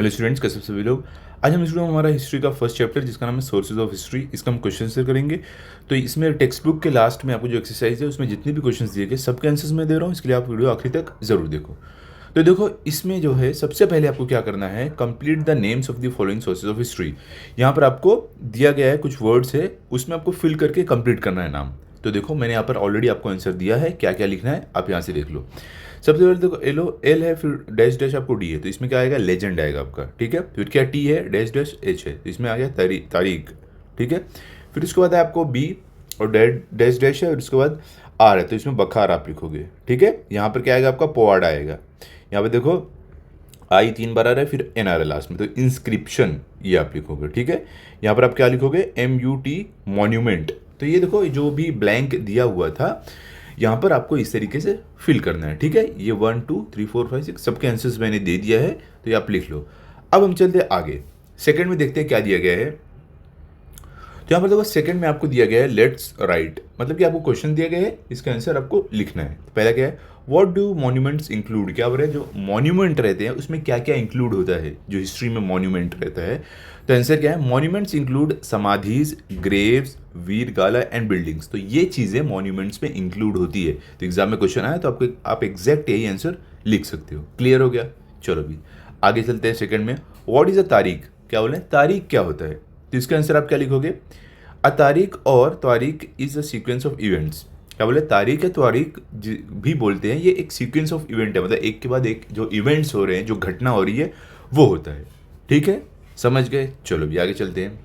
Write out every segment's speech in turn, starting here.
Hello students, कैसे सभी लोग। आज हम इस वीडियो में हमारा हिस्ट्री का फर्स्ट चैप्टर जिसका नाम है सोर्सेज ऑफ हिस्ट्री, इसका हम क्वेश्चन आंसर करेंगे। तो इसमें टेक्स्ट बुक के लास्ट में आपको जो एक्सरसाइज है उसमें जितने भी क्वेश्चंस दिए गए सबके आंसर्स मैं दे रहा हूँ, इसके लिए आप वीडियो आखिरी तक जरूर देखो। तो देखो, इसमें जो है सबसे पहले आपको क्या करना है, complete the names of the following sources of history. यहाँ पर आपको दिया गया है कुछ वर्ड्स है, उसमें आपको फिल करके कंप्लीट करना है नाम। तो देखो, मैंने यहाँ पर ऑलरेडी आपको आंसर दिया है, क्या क्या लिखना है आप यहाँ से देख लो। सबसे पहले देखो, एल है, फिर डैश डैश आपको डी है, तो इसमें क्या आएगा, लेजेंड आएगा आपका, ठीक है। फिर क्या टी है, डैश डैश एच है, तो इसमें आ गया तारीख, ठीक है। फिर उसके बाद है आपको बी और डैश डैश है, और उसके बाद आर है, तो इसमें बखार आप लिखोगे, ठीक है। यहाँ पर क्या आएगा, आपका पोवाड़ा आएगा। यहाँ पे देखो, आई 3 बार आ रहा है, फिर एन आ रहा है लास्ट में, तो इंस्क्रिप्शन ये आप लिखोगे, ठीक है। यहाँ पर आप क्या लिखोगे, MUT मॉन्यूमेंट। तो ये देखो, जो भी ब्लैंक दिया हुआ था यहाँ पर आपको इस तरीके से फिल करना है, ठीक है। ये 1 2 3 4 5 6 सबके आंसर्स मैंने दे दिया है, तो ये आप लिख लो। अब हम चलते हैं आगे, सेकंड में देखते हैं क्या दिया गया है। तो यहाँ पर देखो, सेकंड में आपको दिया गया है लेट्स राइट, मतलब कि आपको क्वेश्चन दिया गया है, इसका आंसर आपको लिखना है। तो पहला क्या है, व्हाट डू मॉन्यूमेंट्स इंक्लूड, क्या बोल रहे हैं, जो मॉन्यूमेंट रहते हैं उसमें क्या क्या इंक्लूड होता है, जो हिस्ट्री में मॉन्यूमेंट रहता है। तो आंसर क्या है, मॉन्यूमेंट्स इंक्लूड समाधीज, ग्रेव्स, वीर गाला एंड बिल्डिंग्स। तो ये चीज़ें मॉन्यूमेंट्स में इंक्लूड होती है। तो एग्जाम में क्वेश्चन आया तो आपको आप एग्जैक्ट यही आंसर लिख सकते हो। क्लियर हो गया। चलो भी आगे चलते हैं। सेकंड में व्हाट इज अ तारीख, क्या बोले, तारीख क्या होता है। तो इसका आंसर आप क्या लिखोगे, अ तारीख और तारीख is a sequence of events. क्या बोले, तारीख है, तारीख भी बोलते हैं, ये एक सीक्वेंस ऑफ इवेंट है, मतलब एक के बाद एक जो इवेंट्स हो रहे हैं, जो घटना हो रही है वो होता है, ठीक है। समझ गए। चलो भी आगे चलते हैं।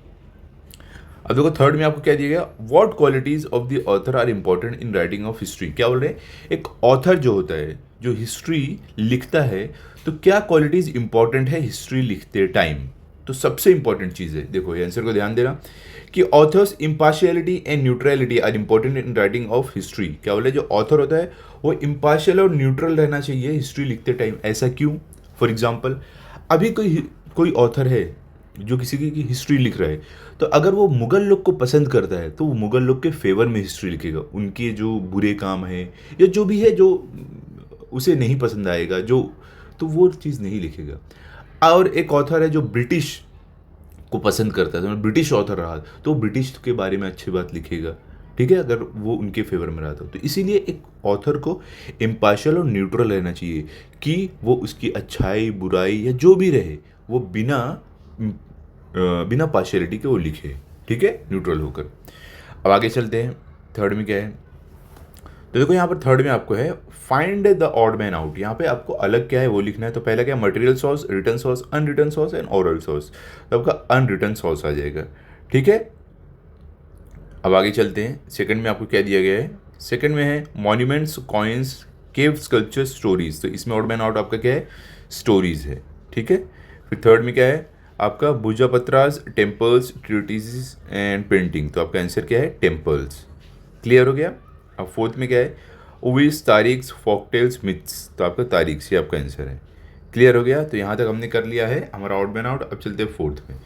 अब देखो, थर्ड में आपको क्या दिया गया, what qualities of the author are important in writing of history. क्या बोल रहे हैं, एक ऑथर जो होता है, जो हिस्ट्री लिखता है, तो क्या क्वालिटीज इंपॉर्टेंट है हिस्ट्री लिखते टाइम। तो सबसे इंपॉर्टेंट चीज़ है, देखो ये आंसर को ध्यान देना, कि authors impartiality and neutrality are important in writing of history. क्या बोले, जो ऑथर होता है वो इम्पार्शियल और न्यूट्रल रहना चाहिए हिस्ट्री लिखते टाइम। ऐसा क्यों, फॉर एग्जाम्पल, अभी कोई कोई ऑथर है जो किसी की हिस्ट्री लिख रहा है, तो अगर वो मुगल लोग को पसंद करता है तो वो मुगल लोग के फेवर में हिस्ट्री लिखेगा, उनके जो बुरे काम है या जो भी है जो उसे नहीं पसंद आएगा, जो, तो वो चीज़ नहीं लिखेगा। और एक ऑथर है जो ब्रिटिश को पसंद करता है, तो ब्रिटिश ऑथर रहा तो ब्रिटिश के बारे में अच्छी बात लिखेगा, ठीक है, अगर वो उनके फेवर में रहा तो इसीलिए एक ऑथर को इम्पार्शियल और न्यूट्रल रहना चाहिए, कि वो उसकी अच्छाई बुराई या जो भी रहे वो बिना पार्शियलिटी के वो लिखे, ठीक है, न्यूट्रल होकर। अब आगे चलते हैं। थर्ड में क्या है, तो देखो यहाँ पर थर्ड में आपको है find the odd man out. यहाँ पे आपको अलग क्या है वो लिखना है। तो पहला क्या है, material source, return source, unreturned source and oral source. तो आपका अनरिटर्न सोर्स आ जाएगा, ठीक है। अब आगे चलते हैं। सेकंड में आपको क्या दिया गया है, सेकंड में है मॉन्यूमेंट्स, कॉइन्स, केव स्कल्पचर, स्टोरीज। तो इसमें ऑड मैन आउट आपका क्या है, स्टोरीज है, ठीक है। फिर थर्ड में क्या है आपका, भुजापत्रास, टेम्पल्स, ट्रिटिस एंड पेंटिंग। तो आपका आंसर क्या है, टेम्पल्स। क्लियर हो गया। अब फोर्थ में क्या है, ओविस, तारीख्स, फॉकटेल्स, मिथ्स। तो आपका तारीख से आपका आंसर है। क्लियर हो गया। तो यहाँ तक हमने कर लिया है हमारा आउट मैन आउट। अब चलते हैं फोर्थ में।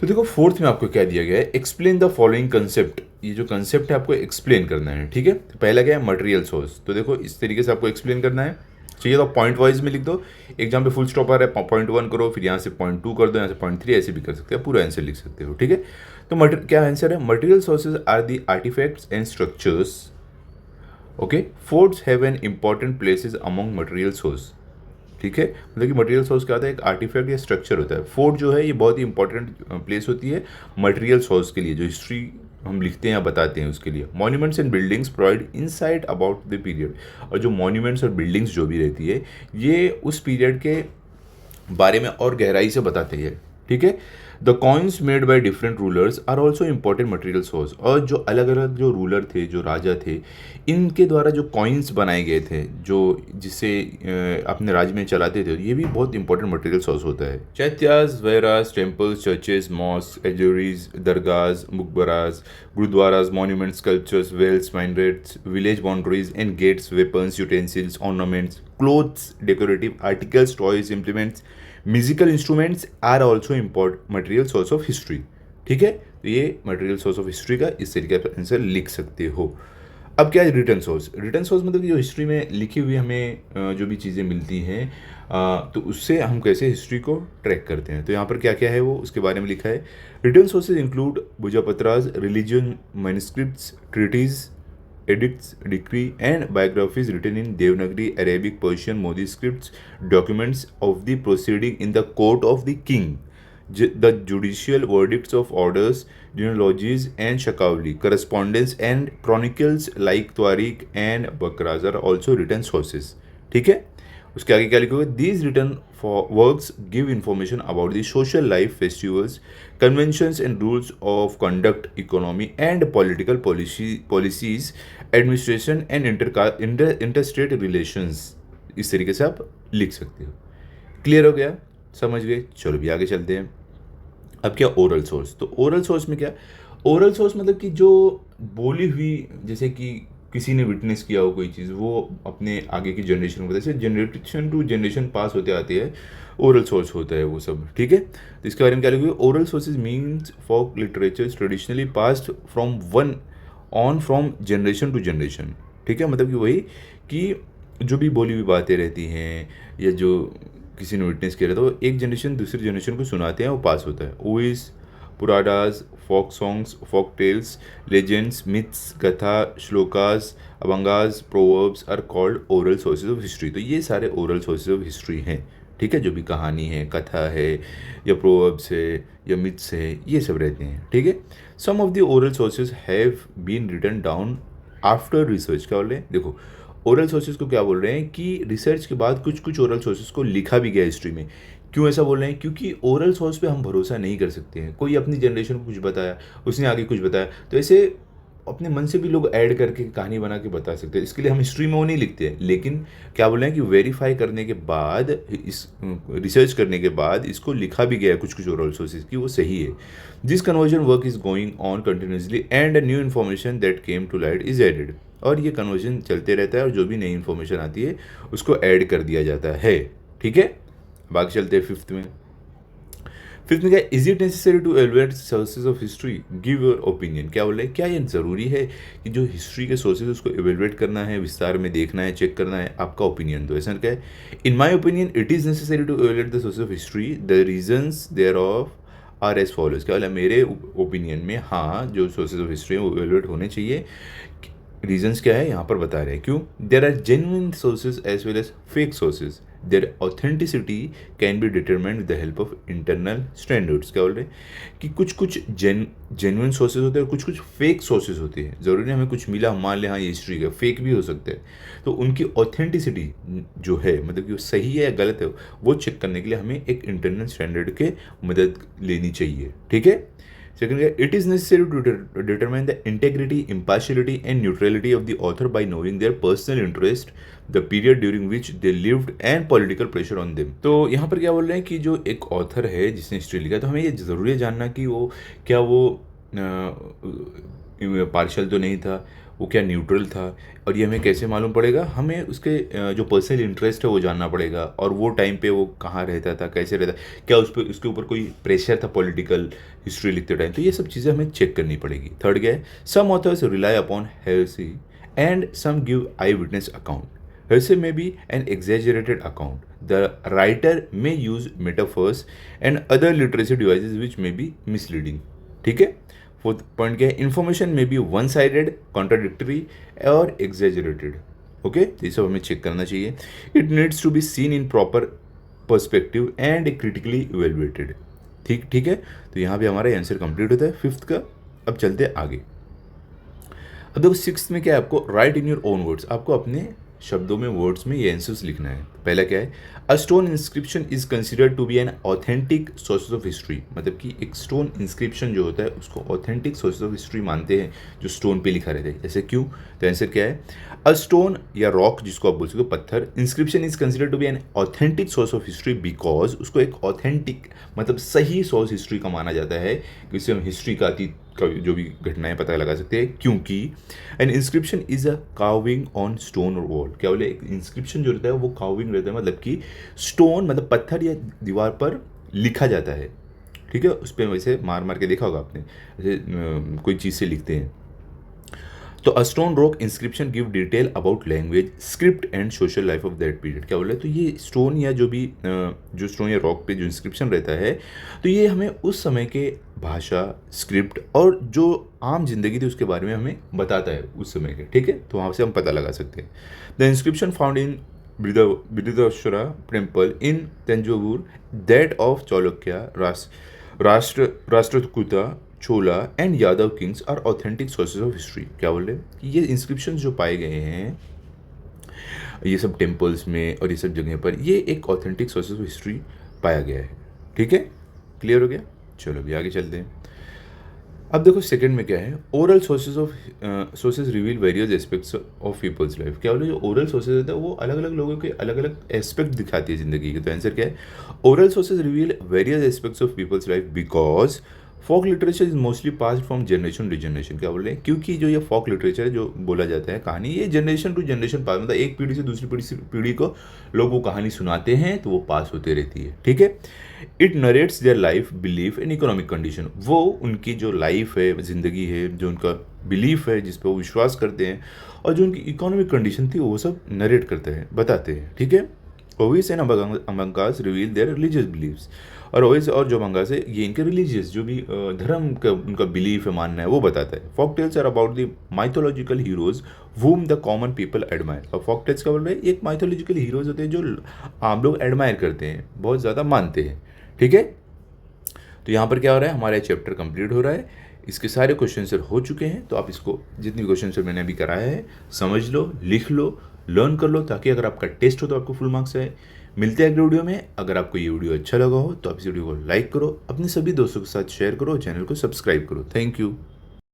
तो देखो, फोर्थ में आपको क्या दिया गया है, एक्सप्लेन द फॉलोइंग कंसेप्ट। ये जो कंसेप्ट है आपको एक्सप्लेन करना है, ठीक है। तो पहला क्या है, मटेरियल सोर्स। तो देखो इस तरीके से आपको एक्सप्लेन करना है, चाहिए तो पॉइंट वाइज में लिख दो। एग्जाम पे फुल स्टॉप आ रहा है, .1 करो, फिर यहाँ से .2 कर दो, यहाँ से .3, ऐसे भी कर सकते हो, पूरा आंसर लिख सकते हो, ठीक है। तो क्या आंसर है, material sources are the artefacts and structures, okay, forts have an important places among material source, ठीक है। मतलब कि मटेरियल सोर्स क्या होता है, एक आर्टिफैक्ट या स्ट्रक्चर होता है। फोर्ट जो है ये बहुत ही इंपॉर्टेंट प्लेस होती है मटेरियल सोर्स के लिए, जो हिस्ट्री हम लिखते हैं या बताते हैं उसके लिए। Monuments and buildings provide insight about the period. और जो मॉन्यूमेंट्स और बिल्डिंग्स जो भी रहती है ये उस पीरियड के बारे में और गहराई से बताते हैं, ठीक है। The coins made by different rulers are also important material source. और जो अलग अलग जो रूलर थे, जो राजा थे, इनके द्वारा जो कॉइन्स बनाए गए थे, जो जिससे अपने राज्य में चलाते थे, ये भी बहुत इंपॉर्टेंट मटेरियल सोर्स होता है। Chaityas, viharas, temples, churches, mosque, agiaries, dargahs, maqbaras, gurdwaras, monuments, sculptures, wells, minarets, village boundaries and gates, weapons, utensils, ornaments, clothes, decorative articles, toys, implements, musical instruments are also important material source of history, ठीक है। तो ये material source of history का इस तरीके से answer लिख सकते हो। अब क्या है रिटर्न सोर्स? रिटर्न सोर्स मतलब कि जो हिस्ट्री में लिखी हुई हमें जो भी चीज़ें मिलती हैं, तो उससे हम कैसे हिस्ट्री को ट्रैक करते हैं। तो यहाँ पर क्या क्या है वो उसके बारे में लिखा है। Written sources include bhujpatras, religion manuscripts, treaties, edicts, decree, and biographies written in Devanagari, Arabic, Persian, Modi scripts, documents of the proceeding in the court of the king, the judicial verdicts of orders, genealogies, and Shakavli, correspondence and chronicles like Tariq and Bakraz are also written sources. ठीक है, उसके आगे क्या लिखोगे? These return works give information about the social life, festivals, conventions and rules of conduct, economy and political policies, administration and interstate relations. इस तरीके से आप लिख सकते हो। क्लियर हो गया? समझ गए? चलो भी आगे चलते हैं। अब क्या ओरल सोर्स? तो ओरल सोर्स में क्या? ओरल सोर्स मतलब कि जो बोली हुई, जैसे कि किसी ने विटनेस किया हो कोई चीज़, वो अपने आगे की जनरेशन को बताए, जनरेशन टू जनरेशन पास होते आते हैं, ओरल सोर्स होता है वो सब। ठीक है, तो इसके बारे में क्या लिखोगे? Oral sources means folk literature traditionally passed from one on from generation to generation. ठीक है, मतलब कि वही कि जो भी बोली हुई बातें रहती हैं या जो किसी ने विटनेस किया रहता है, वो एक जनरेशन दूसरी जनरेशन को सुनाते हैं, वो पास होता है। Ovis, powadas, folk songs, folk tales, legends, myths, katha, shlokas, abhangas, proverbs are called oral sources of history. तो ये सारे ओरल सोर्सेज ऑफ हिस्ट्री हैं। ठीक है, जो भी कहानी है, कथा है, या प्रोवर्ब्स है, या मिथ्स है, ये सब रहते हैं। ठीक है, some of the oral sources have been written down after research. क्या बोल रहे हैं? देखो, ओरल सोर्सेज को क्या बोल रहे हैं कि रिसर्च के बाद कुछ कुछ ओरल सोर्सेज को लिखा भी गया हिस्ट्री में। क्यों ऐसा बोल रहे हैं? क्योंकि ओरल सोर्स पे हम भरोसा नहीं कर सकते हैं। कोई अपनी जनरेशन को कुछ बताया, उसने आगे कुछ बताया, तो ऐसे अपने मन से भी लोग ऐड करके कहानी बना के बता सकते हैं। इसके लिए हम हिस्ट्री में वो नहीं लिखते हैं। लेकिन क्या बोल रहे हैं कि वेरीफाई करने के बाद, इस रिसर्च करने के बाद इसको लिखा भी गया है कुछ कुछ ओरल सोर्सेज की वो सही है। This conversion work is going on continuously and new information that came to light is added. और ये कन्वर्जन चलते रहता है और जो भी नई इन्फॉर्मेशन आती है उसको ऐड कर दिया जाता है। ठीक है, बाकी चलते हैं फिफ्थ में। फिफ्थ में क्या? Is it necessary to evaluate sources of history? Give your opinion. क्या बोल रहे हैं? क्या ये ज़रूरी है कि जो हिस्ट्री के सोर्सेज उसको एवेलुएट करना है, विस्तार में देखना है, चेक करना है? आपका ओपिनियन दो। ऐसा क्या है? In my opinion it is necessary to evaluate the sources of history, the reasons thereof are as follows. क्या बोला? मेरे ओपिनियन में हाँ, जो सोर्सेज ऑफ हिस्ट्री है वो एवेलुएट होने चाहिए। रीजन्स क्या है यहाँ पर बता रहे हैं क्यों। There are genuine sources as well as fake sources, their authenticity can be determined with the help of internal standards. क्या बोल रहे हैं कि कुछ कुछ जेन्युइन सोर्सेज होते हैं और कुछ कुछ फेक सोर्सेज होते हैं। ज़रूरी नहीं हमें कुछ मिला हम मान लें हाँ ये हिस्ट्री का, फेक भी हो सकता है। तो उनकी ऑथेंटिसिटी जो है, मतलब कि वो सही है या गलत है, वो चेक करने के लिए हमें एक इंटरनल स्टैंडर्ड के मदद लेनी चाहिए। ठीक है, सेकंड है, it is necessary to determine the integrity, impartiality and neutrality of the author by knowing their personal interest, the period during which they lived and political pressure on them. तो यहाँ पर क्या बोल रहे हैं कि जो एक ऑथर है जिसने हिस्ट्री लिखा, तो हमें ये ज़रूरी है जानना कि वो क्या वो पार्शल तो नहीं था, वो क्या न्यूट्रल था। और ये हमें कैसे मालूम पड़ेगा? हमें उसके जो पर्सनल इंटरेस्ट है वो जानना पड़ेगा, और वो टाइम पे वो कहाँ रहता था, कैसे रहता, क्या उस पर उसके ऊपर कोई प्रेशर था पॉलिटिकल हिस्ट्री लिखते टाइम। तो ये सब चीज़ें हमें चेक करनी पड़ेगी। थर्ड क्या है? Some authors rely upon hearsay and some give eyewitness account. Hersey may be an exaggerated account. The writer may use metaphors and other literacy devices which may be misleading. ठीक है, fourth point क्या है? Information में be one sided, contradictory और exaggerated. Okay, ये सब हमें check करना चाहिए। It needs to be seen in proper perspective and critically evaluated. ठीक है, तो यहाँ भी हमारा आंसर कंप्लीट होता है फिफ्थ का। अब चलते हैं आगे। अब देखो सिक्स्थ में क्या है? आपको right in your own words, आपको अपने शब्दों में, वर्ड्स में ये आंसर्स लिखना है। पहला क्या है? A stone inscription is considered to be an authentic sources of history. मतलब कि एक स्टोन इंस्क्रिप्शन जो होता है उसको ऑथेंटिक सोर्सेज ऑफ हिस्ट्री मानते हैं, जो स्टोन पे लिखा रहता है। जैसे क्यों? तो आंसर क्या है? अ स्टोन या रॉक, जिसको आप बोल सकते हो पत्थर, inscription is considered to be an authentic source of history because उसको एक ऑथेंटिक मतलब सही सोर्स हिस्ट्री का माना जाता है, जिससे हम हिस्ट्री का अतीत का जो भी घटनाएं पता लगा सकते हैं। क्योंकि N inscription is a carving on stone और वॉल। क्या बोले? एक इंस्क्रिप्शन जो रहता है वो कार्विंग रहता है, मतलब कि स्टोन मतलब पत्थर या दीवार पर लिखा जाता है। ठीक है, उस पर वैसे मार मार के देखा होगा आपने, जैसे कोई चीज़ से लिखते हैं। तो a stone rock inscription give detail about language script and social life of that period. क्या बोल रहे हैं, तो ये स्टोन या जो भी जो स्टोन या रॉक पे जो इंस्क्रिप्शन रहता है, तो ये हमें उस समय के भाषा, स्क्रिप्ट और जो आम जिंदगी थी उसके बारे में हमें बताता है उस समय के। ठीक है, तो वहाँ से हम पता लगा सकते हैं। The inscription found in Brihadeshwara temple in Thanjavur that of Chalukya Rashtrakuta Chola and Yadav kings are authentic sources of history. क्या बोल रहे हैं कि ये इंस्क्रिप्शन जो पाए गए हैं ये सब टेम्पल्स में और ये सब जगह पर, ये एक ऑथेंटिक सोर्सेज ऑफ हिस्ट्री पाया गया है। ठीक है, क्लियर हो गया। चलो अभी आगे चलते हैं। अब देखो सेकंड में क्या है, oral sources reveal various aspects of people's life. क्या बोले, जो ओरल सोर्सेज होता है वो अलग अलग लोगों के अलग अलग एस्पेक्ट दिखाती है ज़िंदगी के। तो आंसर क्या है, oral sources reveal various aspects of people's life because folk literature is mostly passed from generation to generation. क्या बोल रहे हैं, क्योंकि जो ये फोक लिटरेचर है जो बोला जाता है कहानी, ये जनरेशन टू जनरेशन पास, मतलब एक पीढ़ी से दूसरी पीढ़ी को लोग वो कहानी सुनाते हैं तो वो पास होते रहती है। ठीक है, it narrates their life belief and economic condition. वो उनकी जो लाइफ है, ज़िंदगी है, जो उनका बिलीफ है जिस पर वो विश्वास करते हैं, और जो उनकी इकोनॉमिक कंडीशन थी वो सब नरेट करते हैं, बताते हैं। ठीक है, ovis and abhangas reveal their religious beliefs. और ओविस और जो मंगास है ये इनके रिलीजियस जो भी धर्म का उनका बिलीफ है, मानना है, वो बताता है। Folk tales are about the mythological heroes whom the common people admire. और फॉक टेल्स का बोल रहे हैं एक माइथोलॉजिकल हीरोज होते हैं जो आम लोग एडमायर करते हैं, बहुत ज़्यादा मानते हैं। ठीक है, तो यहाँ पर क्या हो रहा है, हमारा चैप्टर कंप्लीट हो रहा है, इसके सारे क्वेश्चन आंसर हो चुके हैं। तो आप इसको जितनी क्वेश्चन आंसर मैंने अभी कराया है समझ लो, लिख लो, लर्न कर लो, ताकि अगर आपका टेस्ट हो तो आपको फुल मार्क्स आए। मिलते हैं अगले वीडियो में। अगर आपको ये वीडियो अच्छा लगा हो तो आप इस वीडियो को लाइक करो, अपने सभी दोस्तों के साथ शेयर करो, चैनल को सब्सक्राइब करो। Thank you.